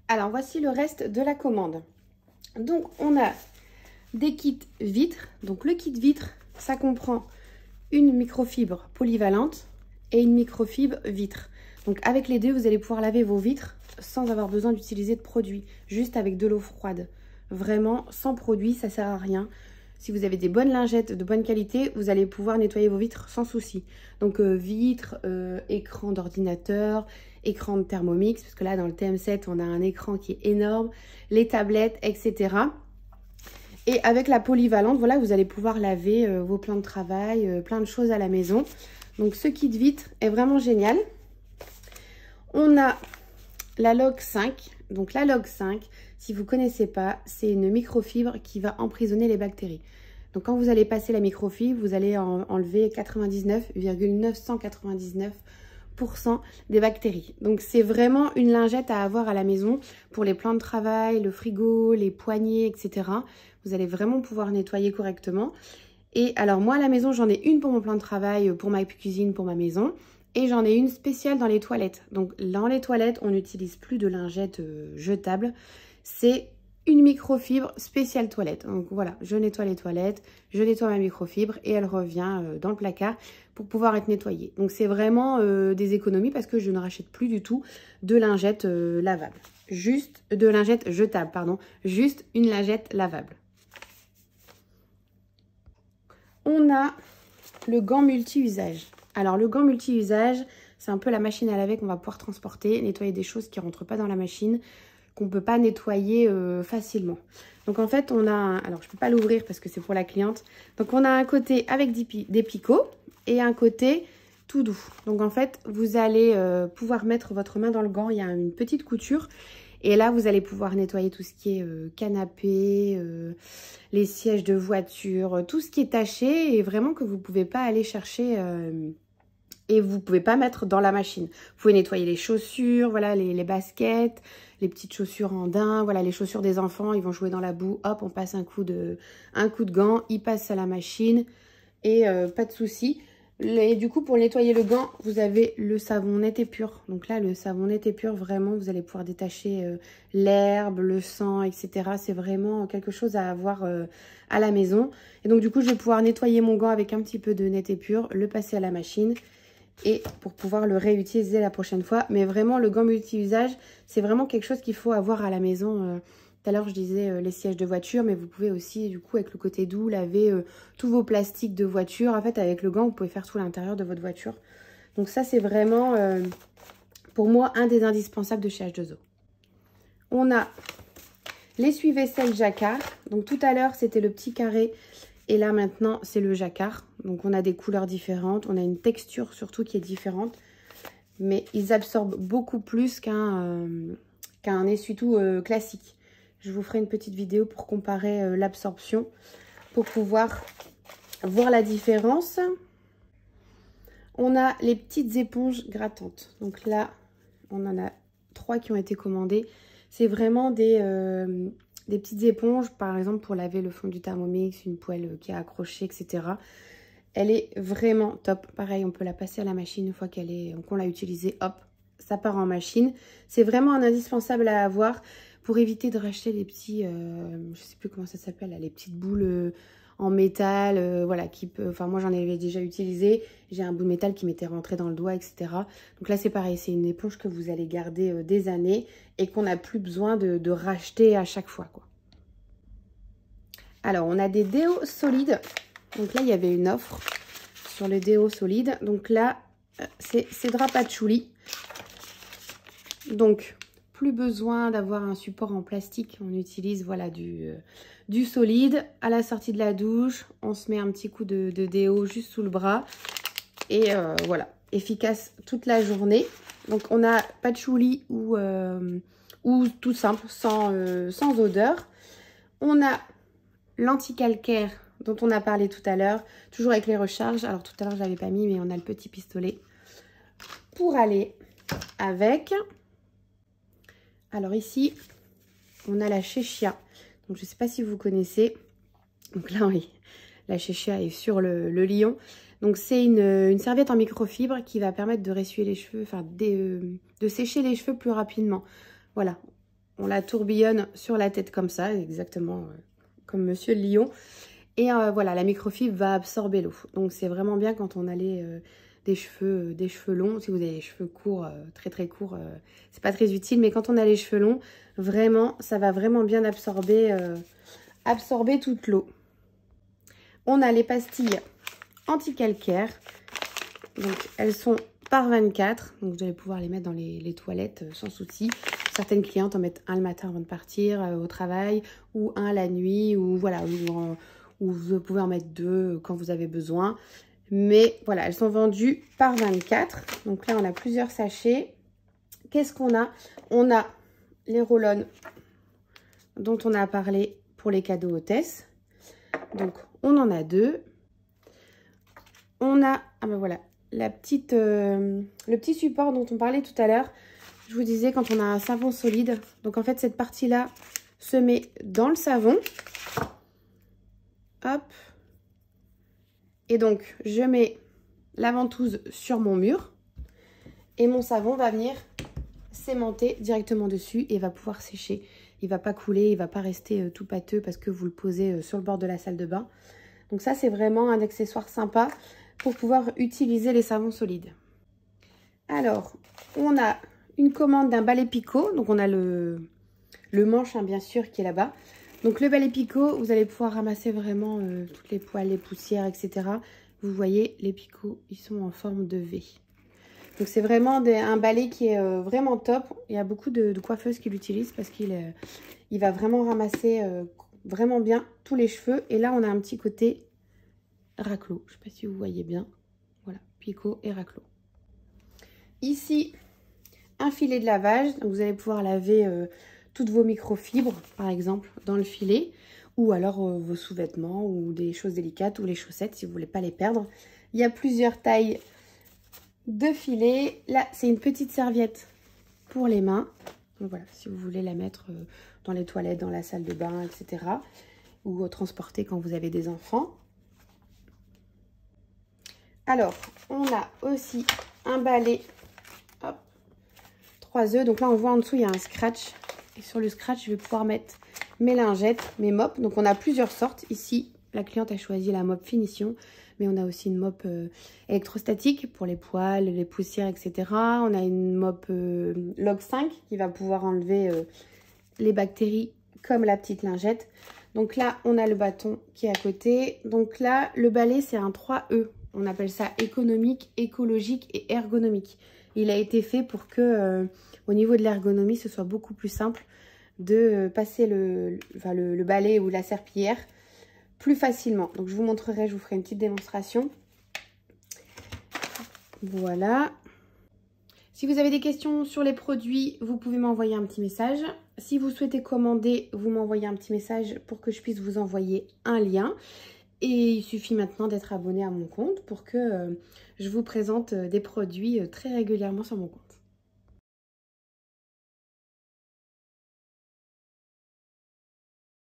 Alors, voici le reste de la commande. Donc, on a des kits vitres. Donc, le kit vitre, ça comprend une microfibre polyvalente et une microfibre vitre. Donc, avec les deux, vous allez pouvoir laver vos vitres sans avoir besoin d'utiliser de produit, juste avec de l'eau froide. Vraiment, sans produit, ça sert à rien. Si vous avez des bonnes lingettes de bonne qualité, vous allez pouvoir nettoyer vos vitres sans souci. Donc, vitres, écran d'ordinateur, écran de Thermomix, parce que là, dans le TM7, on a un écran qui est énorme, les tablettes, etc. Et avec la polyvalente, voilà, vous allez pouvoir laver vos plans de travail, plein de choses à la maison. Donc, ce kit vitre est vraiment génial. On a la Log 5. Donc, la Log 5, si vous ne connaissez pas, c'est une microfibre qui va emprisonner les bactéries. Donc, quand vous allez passer la microfibre, vous allez enlever 99,999% des bactéries. Donc, c'est vraiment une lingette à avoir à la maison pour les plans de travail, le frigo, les poignées, etc. Vous allez vraiment pouvoir nettoyer correctement. Et alors, moi, à la maison, j'en ai une pour mon plan de travail, pour ma cuisine, pour ma maison. Et j'en ai une spéciale dans les toilettes. Donc, dans les toilettes, on n'utilise plus de lingettes jetables. C'est une microfibre spéciale toilette. Donc, voilà, je nettoie les toilettes, je nettoie ma microfibre et elle revient dans le placard pour pouvoir être nettoyée. Donc, c'est vraiment des économies parce que je ne rachète plus du tout de lingettes lavables. Juste, de lingettes jetables, pardon. Juste une lingette lavable. On a le gant multi-usage. Alors, le gant multi-usage, c'est un peu la machine à laver qu'on va pouvoir transporter, nettoyer des choses qui ne rentrent pas dans la machine, qu'on ne peut pas nettoyer facilement. Donc, en fait, on a... Alors, je ne peux pas l'ouvrir parce que c'est pour la cliente. Donc, on a un côté avec des picots et un côté tout doux. Donc, en fait, vous allez pouvoir mettre votre main dans le gant. Il y a une petite couture. Et là, vous allez pouvoir nettoyer tout ce qui est canapé, les sièges de voiture, tout ce qui est taché et vraiment que vous ne pouvez pas aller chercher et vous ne pouvez pas mettre dans la machine. Vous pouvez nettoyer les chaussures, voilà, les baskets, les petites chaussures en daim, voilà, les chaussures des enfants, ils vont jouer dans la boue, hop, on passe un coup de gant, ils passent à la machine et pas de souci. Et du coup, pour nettoyer le gant, vous avez le savon net et pur. Donc là, le savon net et pur, vraiment, vous allez pouvoir détacher l'herbe, le sang, etc. C'est vraiment quelque chose à avoir à la maison. Et donc, du coup, je vais pouvoir nettoyer mon gant avec un petit peu de net et pur, le passer à la machine et pour pouvoir le réutiliser la prochaine fois. Mais vraiment, le gant multi-usage, c'est vraiment quelque chose qu'il faut avoir à la maison. Tout à l'heure, je disais les sièges de voiture, mais vous pouvez aussi, du coup, avec le côté doux, laver tous vos plastiques de voiture. En fait, avec le gant, vous pouvez faire tout l'intérieur de votre voiture. Donc ça, c'est vraiment, pour moi, un des indispensables de chez H2O. On a l'essuie-vaisselle jacquard. Donc tout à l'heure, c'était le petit carré. Et là, maintenant, c'est le jacquard. Donc on a des couleurs différentes. On a une texture, surtout, qui est différente. Mais ils absorbent beaucoup plus qu'un essuie-tout classique. Je vous ferai une petite vidéo pour comparer l'absorption, pour pouvoir voir la différence. On a les petites éponges grattantes. Donc là, on en a 3 qui ont été commandées. C'est vraiment des petites éponges, par exemple pour laver le fond du Thermomix, une poêle qui est accrochée, etc. Elle est vraiment top. Pareil, on peut la passer à la machine une fois qu'on l'a utilisée. Hop, ça part en machine. C'est vraiment un indispensable à avoir pour éviter de racheter les petits, je sais plus comment ça s'appelle, les petites boules en métal, voilà, enfin moi j'en avais déjà utilisé, j'ai un bout de métal qui m'était rentré dans le doigt, etc. Donc là c'est pareil, c'est une éponge que vous allez garder des années et qu'on n'a plus besoin de racheter à chaque fois, quoi. Alors on a des déos solides, donc là il y avait une offre sur les déos solides, donc là c'est drap patchouli, donc plus besoin d'avoir un support en plastique, on utilise voilà du solide. À la sortie de la douche, on se met un petit coup de déo juste sous le bras et voilà, efficace toute la journée. Donc on a patchouli ou tout simple, sans odeur. On a l'anti-calcaire dont on a parlé tout à l'heure, toujours avec les recharges. Alors tout à l'heure je l'avais pas mis, mais on a le petit pistolet pour aller avec. Alors ici, on a la Chéchia. Donc je ne sais pas si vous connaissez. Donc là, oui, la Chéchia est sur le lion. Donc c'est une serviette en microfibre qui va permettre de ressuyer les cheveux, enfin de sécher les cheveux plus rapidement. Voilà, on la tourbillonne sur la tête comme ça, exactement comme Monsieur le Lion. Et voilà, la microfibre va absorber l'eau. Donc c'est vraiment bien quand on a des cheveux longs. Si vous avez des cheveux courts, très très courts, c'est pas très utile. Mais quand on a les cheveux longs, vraiment, ça va vraiment bien absorber toute l'eau. On a les pastilles anti-calcaire. Donc elles sont par 24. Donc vous allez pouvoir les mettre dans les toilettes sans souci. Certaines clientes en mettent un le matin avant de partir au travail, ou un la nuit, ou voilà, ou vous pouvez en mettre 2 quand vous avez besoin. Mais voilà, elles sont vendues par 24. Donc là, on a plusieurs sachets. Qu'est-ce qu'on a? On a les roll-on dont on a parlé pour les cadeaux hôtesses. Donc, on en a 2. On a, ah ben voilà, le petit support dont on parlait tout à l'heure. Je vous disais quand on a un savon solide. Donc, en fait, cette partie-là se met dans le savon. Hop. Et donc, je mets la ventouse sur mon mur. Et mon savon va venir s'aimanter directement dessus et va pouvoir sécher. Il ne va pas couler, il ne va pas rester tout pâteux parce que vous le posez sur le bord de la salle de bain. Donc ça, c'est vraiment un accessoire sympa pour pouvoir utiliser les savons solides. Alors, on a une commande d'un balai picot. Donc, on a le manche, hein, bien sûr, qui est là-bas. Donc le balai picot, vous allez pouvoir ramasser vraiment toutes les poils, les poussières, etc. Vous voyez, les picots, ils sont en forme de V. Donc c'est vraiment un balai qui est vraiment top. Il y a beaucoup de coiffeuses qui l'utilisent parce qu'il va vraiment ramasser vraiment bien tous les cheveux. Et là, on a un petit côté raclot. Je ne sais pas si vous voyez bien. Voilà, picot et raclot. Ici, un filet de lavage. Donc vous allez pouvoir laver toutes vos microfibres, par exemple, dans le filet, ou alors vos sous-vêtements ou des choses délicates ou les chaussettes si vous ne voulez pas les perdre. Il y a plusieurs tailles de filets. Là, c'est une petite serviette pour les mains. Donc voilà, si vous voulez la mettre dans les toilettes, dans la salle de bain, etc. Ou transporter quand vous avez des enfants. Alors, on a aussi un balai, hop, 3 œufs. Donc là, on voit en dessous, il y a un scratch. Et sur le scratch, je vais pouvoir mettre mes lingettes, mes mops. Donc, on a plusieurs sortes. Ici, la cliente a choisi la mop finition. Mais on a aussi une mop électrostatique pour les poils, les poussières, etc. On a une mop Log 5 qui va pouvoir enlever les bactéries comme la petite lingette. Donc là, on a le bâton qui est à côté. Donc là, le balai, c'est un 3E. On appelle ça économique, écologique et ergonomique. Il a été fait pour que, au niveau de l'ergonomie, ce soit beaucoup plus simple de passer le balai ou la serpillière plus facilement. Donc je vous montrerai, je vous ferai une petite démonstration. Voilà. Si vous avez des questions sur les produits, vous pouvez m'envoyer un petit message. Si vous souhaitez commander, vous m'envoyez un petit message pour que je puisse vous envoyer un lien. Et il suffit maintenant d'être abonné à mon compte pour que je vous présente des produits très régulièrement sur mon compte.